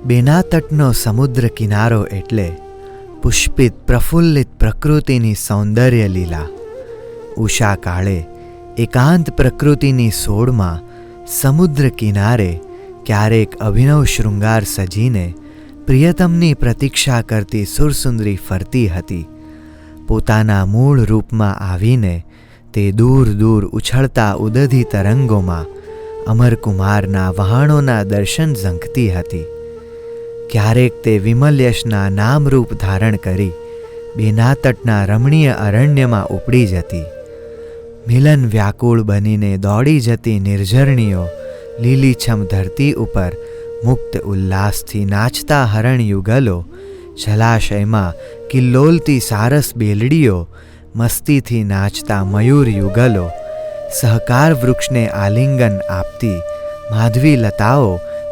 બેના તટનો સમુદ્ર કિનારો એટલે પુષ્પિત પ્રફુલ્લિત પ્રકૃતિની સૌંદર્ય લીલા. ઉષા કાળે એકાંત પ્રકૃતિની સોડમાં સમુદ્ર કિનારે ક્યારેક અભિનવ શૃંગાર સજીને પ્રિયતમની પ્રતીક્ષા કરતી સુરસુંદરી ફરતી હતી. પોતાના મૂળ રૂપમાં આવીને તે દૂર દૂર ઉછળતા ઉદધી તરંગોમાં અમરકુમારના વહાણોના દર્શન ઝંખતી હતી. ક્યારેક તે વિમલયશના નામરૂપ ધારણ કરી બેના તટના રમણીય અરણ્યમાં ઉપડી જતી. મિલન વ્યાકુળ બનીને દોડી જતી નિર્ઝરણીઓ લીલીછમ ધરતી ઉપર મુક્ત ઉલ્લાસથી નાચતા હરણ યુગલો, જલાશયમાં કિલ્લોલતી સારસ બેલડીઓ, મસ્તીથી નાચતા મયુર યુગલો, સહકાર વૃક્ષને આલિંગન આપતી માધવી લતાઓ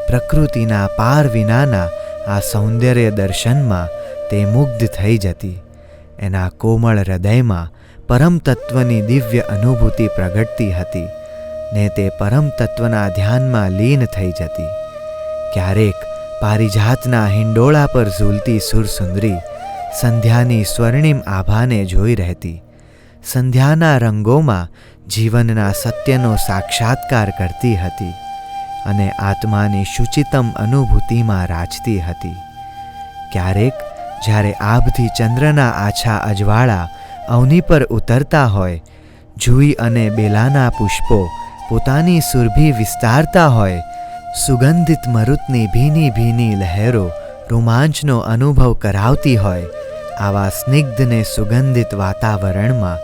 પ્રકૃતિના પાર વિનાના આ સૌંદર્ય દર્શનમાં તે મુગ્ધ થઈ જતી. એના કોમળ હૃદયમાં પરમ તત્વની દિવ્ય અનુભૂતિ પ્રગટતી હતી ને તે પરમ તત્વના ધ્યાનમાં લીન થઈ જતી. ક્યારેક પારિજાતના હિંડોળા પર ઝૂલતી સુરસુંદરી સંધ્યાની સ્વર્ણિમ આભાને જોઈ રહેતી. સંધ્યાના રંગોમાં જીવનના સત્યનો સાક્ષાત્કાર કરતી હતી અને આત્માની શુચિતમ અનુભૂતિમાં રાચતી હતી. ક્યારેક જ્યારે આભથી ચંદ્રના આછા અજવાળા અવની પર ઉતરતા હોય, જુઈ અને બેલાના પુષ્પો પોતાની સુરભી વિસ્તારતા હોય, સુગંધિત મરુતની ભીની ભીની લહેરો રોમાંચનો અનુભવ કરાવતી હોય, આવા સ્નિગ્ધ ને સુગંધિત વાતાવરણમાં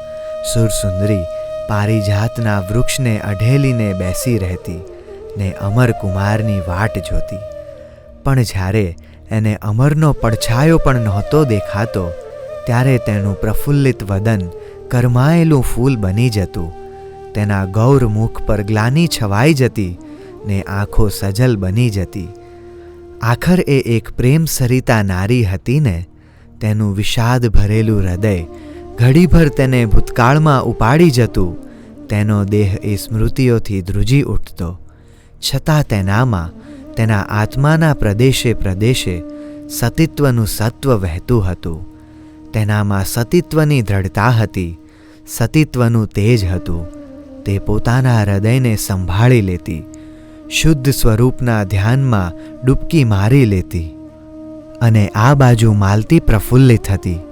સુરસુંદરી પારિજાતના વૃક્ષને અઢેલીને બેસી રહેતી ને અમરકુમારની વાટ જોતી. પણ જ્યારે એને અમરનો પડછાયો પણ નહોતો દેખાતો, ત્યારે તેનું પ્રફુલ્લિત વદન કરમાયેલું ફૂલ બની જતું. તેના ગૌર મુખ પર ગ્લાની છવાઈ જતી ને આંખો સજલ બની જતી. આખર એ એક પ્રેમ સરિતા નારી હતી ને. તેનું વિષાદ ભરેલું હૃદય ઘડીભર તેને ભૂતકાળમાં ઉપાડી જતું. તેનો દેહ એ સ્મૃતિઓથી ધ્રુજી ઉઠતો, છતાં તેનામાં તેના આત્માના પ્રદેશે પ્રદેશે સતીત્વનું સત્વ વહેતું હતું. તેનામાં સતીત્વની દ્રઢતા હતી, સતીત્વનું તેજ હતું. તે પોતાના હૃદયને સંભાળી લેતી, શુદ્ધ સ્વરૂપના ધ્યાનમાં ડૂબકી મારી લેતી. અને આ બાજુ માલતી પ્રફુલ્લિત હતી,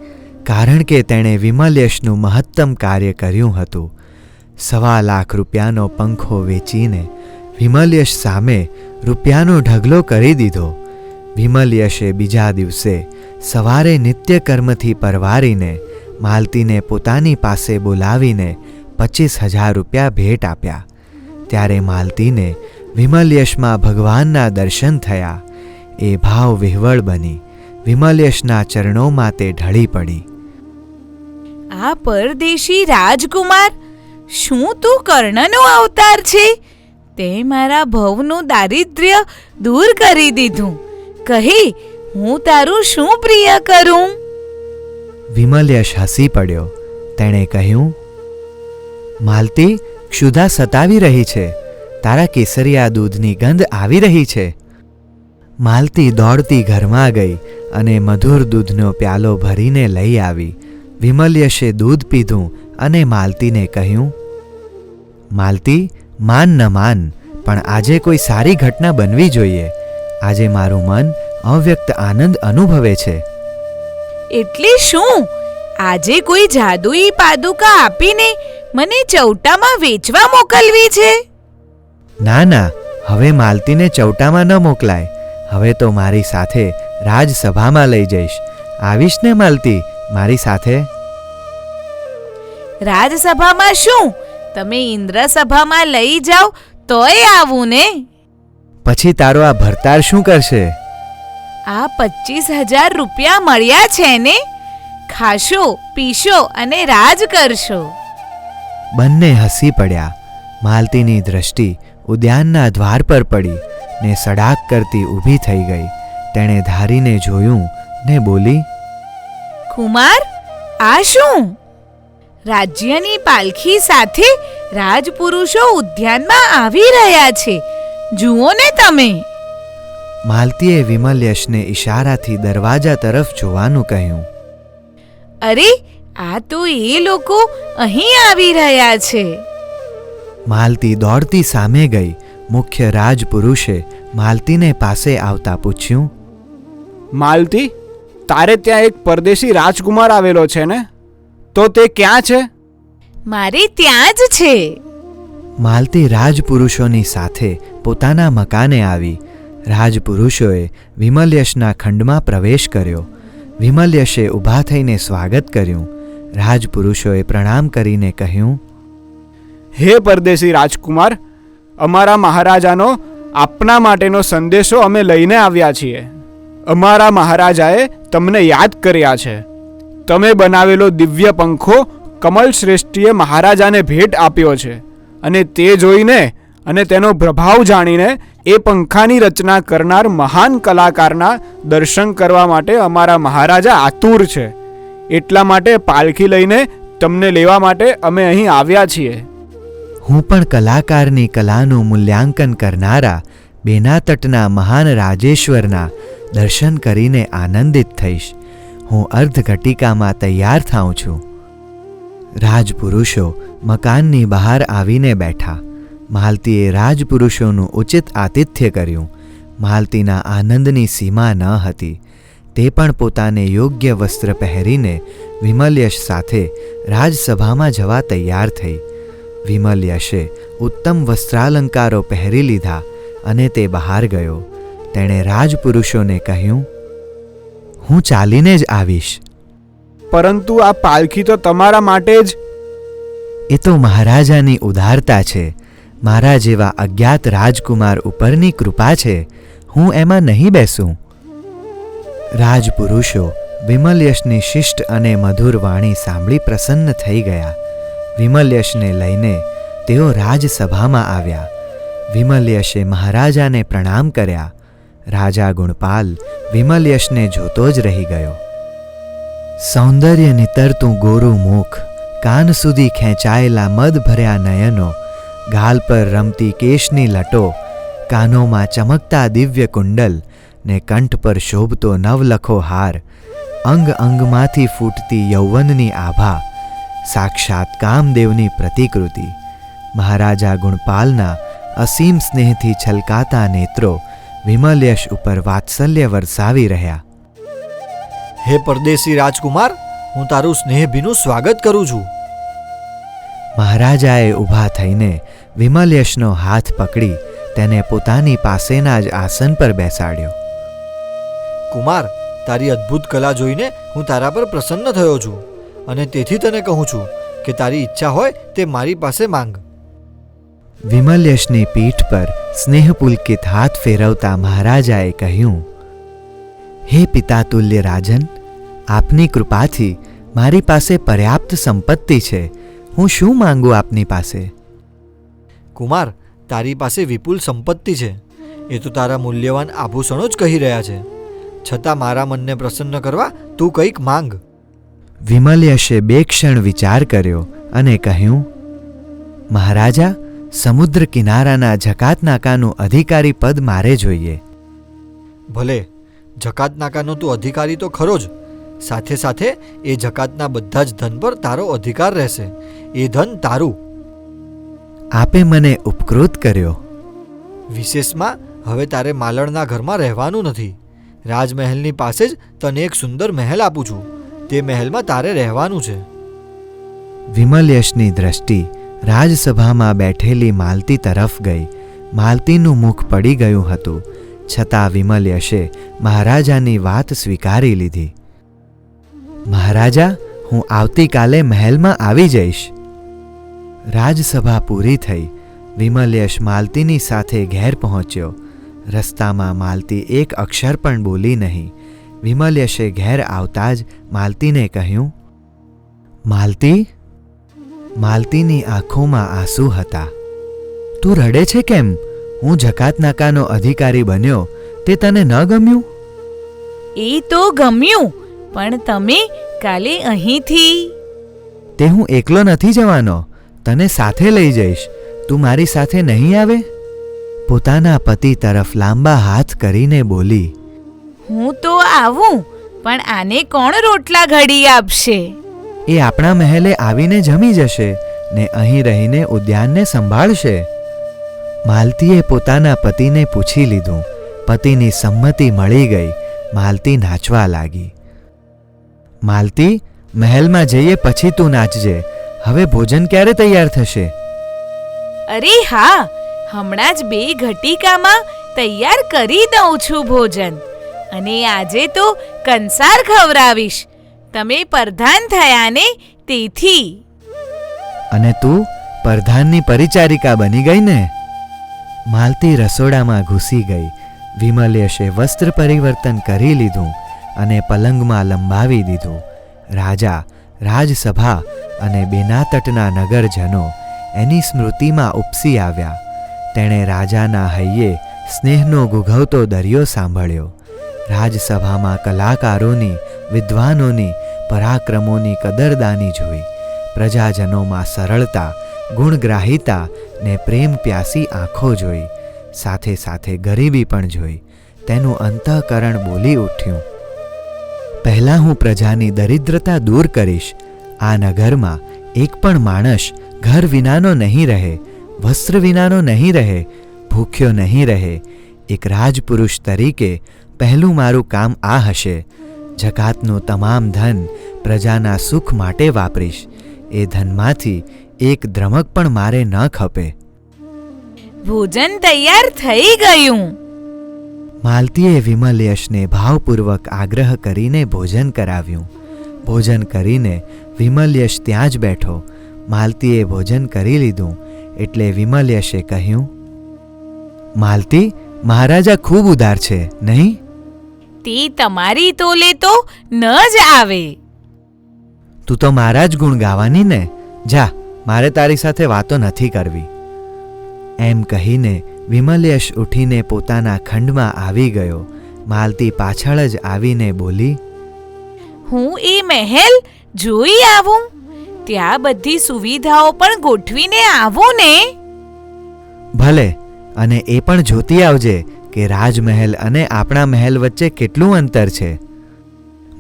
કારણ કે તેણે વિમલયશનું મહત્તમ કાર્ય કર્યું હતું. 1.25 લાખ રૂપિયાનો પંખો વેચીને વિમલયશ સામે રૂપિયાનો ઢગલો કરી દીધો. વિમલયશે બીજા દિવસે સવારે નિત્યકર્મથી પરવારીને માલતીને પોતાની પાસે બોલાવીને 25,000 રૂપિયા ભેટ આપ્યા. ત્યારે માલતીને વિમલયશમાં ભગવાનના દર્શન થયા. એ ભાવ વિહવળ બની વિમલયશના ચરણોમાં તે ઢળી પડી. આ પરદેશી રાજકુમાર, શું તું કર્ણનો અવતાર છે? તે મારા ભવનું દારિદ્ર્ય દૂર કરી દીધું. કહે, હું તારું શું પ્રિય કરું? વિમલયશ હસી પડ્યો. તેણે કહ્યું, માલતી, ક્ષુધા સતાવી રહી છે. તારા કેસરિયા દૂધની ગંધ આવી રહી છે. માલતી દોડતી ઘરમાં ગઈ અને મધુર દૂધનો પ્યાલો ભરીને લઈ આવી. વિમલયશે દૂધ પીધું અને માલતીને કહ્યું, માલતી, માન ન માન, પણ આજે કોઈ સારી ઘટના બનવી જોઈએ. આજે મારું મન અવ્યક્ત આનંદ અનુભવે છે. એટલે શું? આજે કોઈ જાદુઈ પાદુકા આપીને મને ચૌટામાં વેચવા મોકલવી છે? ના ના, હવે માલતીને ચૌટામાં ન મોકલાય. હવે તો મારી સાથે રાજસભામાં લઈ જઈશ. આવીશ ને માલતી મારી સાથે? રાજસભામાં શું? તમે ઇન્દ્રસભામાં લઈ જાઓ તોય આવું ને. પછી તારો આ ભરતાર શું કરશે? આ 25,000 રૂપિયા મળ્યા છે ને. ખાશો, પીશો અને રાજ કરશો. બંને હસી પડ્યા. માલતીની દ્રષ્ટિ ઉદ્યાનના દ્વાર પર પડી ને સડાક કરતી ઊભી થઈ ગઈ. તેણે ધારીને જોયું ને બોલી, કુમાર, આ શું? રાજ્યની પાલખી સાથે રાજપુરુષો ઉદ્યાનમાં આવી રહ્યા છે. જુઓ ને તમે. માલતીએ વિમલ્યશને ઈશારાથી દરવાજા તરફ જોવાનું કહ્યું. અરે, આ તો એ લોકો અહીં આવી રહ્યા છે. માલતી દોડતી સામે ગઈ. મુખ્ય રાજપુરુષે માલતીને પાસે આવતા પૂછ્યું, માલતી, તારે ત્યાં એક પરદેશી રાજકુમાર આવેલો છે ને? તો તે ક્યાં છે? મારે ત્યાં જ છે. માલતી રાજપુરુષોની સાથે પોતાના મકાને આવી. રાજપુરુષોએ વિમલ્યશના ખંડમાં પ્રવેશ કર્યો. વિમલ્યશે ઊભા થઈને સ્વાગત કર્યું. રાજપુરુષોએ પ્રણામ કરીને કહ્યું, હે પરદેશી રાજકુમાર, અમારા મહારાજાનો આપના માટેનો સંદેશો અમે લઈને આવ્યા છીએ. અમારા મહારાજાએ તમને યાદ કર્યા છે. તમે બનાવેલો દિવ્ય પંખો કમલ શ્રેષ્ઠીએ મહારાજાને ભેટ આપ્યો છે અને તે જોઈને અને તેનો પ્રભાવ જાણીને એ પંખાની રચના કરનાર મહાન કલાકારના દર્શન કરવા માટે અમારા મહારાજા આતુર છે. એટલા માટે પાલખી લઈને તમને લેવા માટે અમે અહીં આવ્યા છીએ. હું પણ કલાકારની કલાનું મૂલ્યાંકન કરનારા બેના તટના મહાન રાજેશ્વરના દર્શન કરીને આનંદિત થઈશ. હું અર્ધઘટિકામાં તૈયાર થાઉં છું. રાજપુરુષો મકાનની બહાર આવીને બેઠા. માલતીએ રાજપુરુષોનું ઉચિત આતિથ્ય કર્યું. માલતીના આનંદની સીમા ન હતી. તે પણ પોતાને યોગ્ય વસ્ત્ર પહેરીને વિમલ્યશ સાથે રાજસભામાં જવા તૈયાર થઈ. વિમલ્યશે ઉત્તમ વસ્ત્રાલંકારો પહેરી લીધા અને તે બહાર ગયો. તેણે રાજપુરુષોને કહ્યું, હું ચાલીને જ આવીશ. પરંતુ આ પાલખી તો તમારા માટે જ. એ તો મહારાજાની ઉદારતા છે. મારા જેવા અજ્ઞાત રાજકુમાર ઉપરની કૃપા છે. હું એમાં નહીં બેસું. રાજપુરુષો વિમલ્યશની શિષ્ટ અને મધુર વાણી સાંભળી પ્રસન્ન થઈ ગયા. વિમલ્યશને લઈને તેઓ રાજસભામાં આવ્યા. વિમલ્યશે મહારાજાને પ્રણામ કર્યા. રાજા ગુણપાલ વિમલ્યશને જોતો જ રહી ગયો. સૌંદર્ય નિતરતું ગોરું મુખ, કાન સુધી ખેંચાયેલા મદ ભર્યા નયનો, ગાલ પર રમતી કેશની લટો, કાનોમાં ચમકતા દિવ્ય કુંડલ ને કંઠ પર શોભતો નવલખો હાર, અંગ અંગમાંથી ફૂટતી યૌવનની આભા, સાક્ષાત કામદેવની પ્રતિકૃતિ. મહારાજા ગુણપાલના અસીમ સ્નેહથી છલકાતા નેત્રો વિમલ્યશ ઉપર વાત્સલ્ય વરસાવી રહ્યા. હે પરદેશી રાજકુમાર, હું તારું સ્નેહભીનું સ્વાગત કરું છું. મહારાજાએ ઊભા થઈને વિમલ્યશનો હાથ પકડી તેને પોતાની પાસેના જ આસન પર બેસાડ્યો. કુમાર, તારી અદ્ભુત કલા જોઈને હું તારા પર પ્રસન્ન થયો છું અને તેથી તને કહું છું કે તારી ઈચ્છા હોય તે મારી પાસે માંગ. વિમલ્યશની પીઠ પર સ્નેહપુલકિત હાથ ફેરવતા મહારાજાએ કહ્યું, હે પિતાતુલ્ય રાજન, આપની કૃપાથી મારી પાસે પર્યાપ્ત સંપત્તિ છે. હું શું માંગુ આપની પાસે? કુમાર, તારી પાસે વિપુલ સંપત્તિ છે એ તો તારા મૂલ્યવાન આભૂષણો જ કહી રહ્યા છે. છતાં મારા મનને પ્રસન્ન કરવા તું કંઈક માંગ. વિમલ્યશે બે ક્ષણ વિચાર કર્યો અને કહ્યું, મહારાજા, સમુદ્ર કિનારાના જકાતનાકાનું અધિકારી પદ મારે જોઈએ. ભલે, જકાતનાકાનો તું અધિકારી તો ખરો જ, સાથે સાથે એ જકાતના બધા જ ધન પર તારો અધિકાર રહેશે. એ ધન તારું. આપે મને ઉપકૃત કર્યો. વિશેષમાં હવે તારે માલણના ઘરમાં રહેવાનું નથી. રાજમહેલની પાસે જ તને એક સુંદર મહેલ આપું છું. તે મહેલમાં તારે રહેવાનું છે. વિમલ્યશની દ્રષ્ટિ રાજસભામાં બેઠેલી માલતી તરફ ગઈ. માલતીનું મુખ પડી ગયું હતું, છતાં વિમલ્યશે મહારાજાની વાત સ્વીકારી લીધી. મહારાજા, હું આવતીકાલે મહેલમાં આવી જઈશ. રાજસભા પૂરી થઈ. વિમલ્યશ માલતીની સાથે ઘેર પહોંચ્યો. રસ્તામાં માલતી એક અક્ષર પણ બોલી નહીં. વિમલ્યશે ઘેર આવતા જ માલતીને કહ્યું, માલતી. માલતીની આંખોમાં આંસુ હતા. તું રડે છે કેમ? હું જકાતનાકાનો અધિકારી બન્યો તે તને ન ગમ્યું? એ તો ગમ્યું, પણ તમે કાલે અહીંથી. તે હું એકલો નથી જવાનો, તને સાથે લઈ જઈશ. તું મારી સાથે નહીં આવે? પોતાના પતિ તરફ લાંબા હાથ કરીને બોલી, હું તો આવું, પણ આને કોણ રોટલા ઘડી આપશે? એ આપણા મહેલે આવીને જમી જશે ને અહીં રહીને ઉદ્યાનને સંભાળશે. માલતીએ પોતાના પતિને પૂછી લીધું. પતિની સંમતિ મળી ગઈ. માલતી નાચવા લાગી. માલતી, મહેલમાં જઈએ પછી તું નાચજે. હવે ભોજન ક્યારે તૈયાર થશે? અરે હા, હમણાં જ 2 ઘટિકામાં તૈયાર કરી દઉં છું ભોજન. અને આજે તો કંસાર ખવડાવીશ. તમે પ્રધાન થયા ને તેથી. અને તું પ્રધાનની પરિચારિકા બની ગઈ ને? માલતી રસોડામાં ઘૂસી ગઈ. વિમલેશે વસ્ત્ર પરિવર્તન કરી લીધું અને પલંગમાં લંબાવી દીધું. રાજા, રાજસભા અને બેનાતટના નગરજનો એની સ્મૃતિમાં ઉપસી આવ્યા. તેણે રાજાના હૈયે સ્નેહનો ગુઘવતો દરિયો સાંભળ્યો. રાજસભામાં કલાકારોની, વિદ્વાનોની, પરાક્રમોની કદરદાની જોઈ. પ્રજાજનોમાં સરળતા, ગુણગ્રાહિતા ને પ્રેમ પ્યાસી આંખો જોઈ. સાથે સાથે ગરીબી પણ જોઈ. તેનું અંતઃકરણ બોલી ઉઠ્યું, પહેલાં હું પ્રજાની દરિદ્રતા દૂર કરીશ. આ નગરમાં એક પણ માણસ ઘર વિનાનો નહીં રહે, વસ્ત્ર વિનાનો નહીં રહે, ભૂખ્યો નહીં રહે. એક રાજપુરુષ તરીકે પહેલું મારું કામ આ હશે. જકાતનું તમામ ધન પ્રજાના સુખ માટે વાપરીશ. એ ધનમાંથી એક દ્રમક પણ મારે ન ખપે. ભોજન તૈયાર થઈ ગયું. માલતીએ વિમલયશને ભાવપૂર્વક આગ્રહ કરીને ભોજન કરાવ્યું. ભોજન કરીને વિમલયશ ત્યાં જ બેઠો. માલતીએ ભોજન કરી લીધું એટલે વિમલયશે કહ્યું, માલતી, મહારાજા ખૂબ ઉદાર છે, નહીં? તે તમારી તોલે તો ન જ આવે. તું તો મારા જ ગુણ ગાવાની ને. જા, મારે તારી સાથે વાતો નથી કરવી. એમ કહીને વિમલયશ ઉઠીને પોતાના ખંડમાં આવી ગયો. માલતી પાછળ જ આવીને બોલી, હું એ મહેલ જોઈ આવું. ત્યાં બધી સુવિધાઓ પણ ગોઠવીને આવું ને. ભલે, અને એ પણ જોતી આવજે કે રાજમહેલ અને આપણા મહેલ વચ્ચે કેટલું અંતર છે.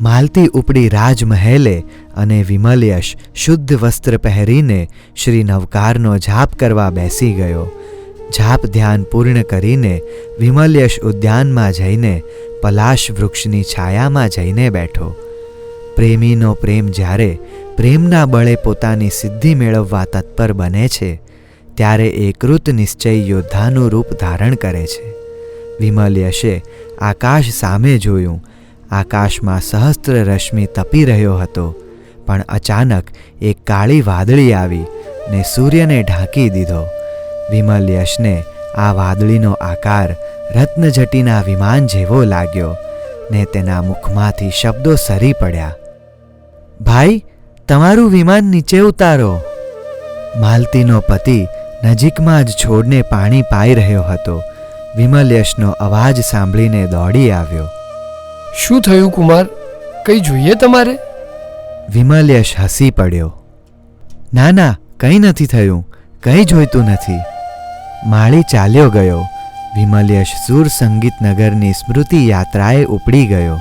માલતી ઉપડી રાજમહેલે અને વિમલયશ શુદ્ધ વસ્ત્ર પહેરીને શ્રી નવકારનો જાપ કરવા બેસી ગયો. જાપ ધ્યાન પૂર્ણ કરીને વિમલયશ ઉદ્યાનમાં જઈને પલાશ વૃક્ષની છાયામાં જઈને બેઠો. પ્રેમીનો પ્રેમ જ્યારે પ્રેમના બળે પોતાની સિદ્ધિ મેળવવા તત્પર બને છે ત્યારે એ કૃત નિશ્ચય યોદ્ધાનું રૂપ ધારણ કરે છે. વિમલયશે આકાશ સામે જોયું. આકાશમાં સહસ્ત્ર રશ્મિ તપી રહ્યો હતો, પણ અચાનક એક કાળી વાદળી આવી ને સૂર્યને ઢાંકી દીધો. વિમલયશને આ વાદળીનો આકાર રત્નજટીના વિમાન જેવો લાગ્યો ને તેના મુખમાંથી શબ્દો સરી પડ્યા, ભાઈ, તમારું વિમાન નીચે ઉતારો. માલતીનો પતિ નજીકમાં જ છોડને પાણી પાઈ રહ્યો હતો. વિમલયશનો અવાજ સાંભળીને દોડી આવ્યો. શું થયું કુમાર? કંઈ જોઈએ તમારે? વિમલયશ હસી પડ્યો. ના ના, કંઈ નથી થયું, કંઈ જોઈતું નથી. માળી ચાલ્યો ગયો. વિમલયશ સુર સંગીત નગરની સ્મૃતિ યાત્રાએ ઉપડી ગયો.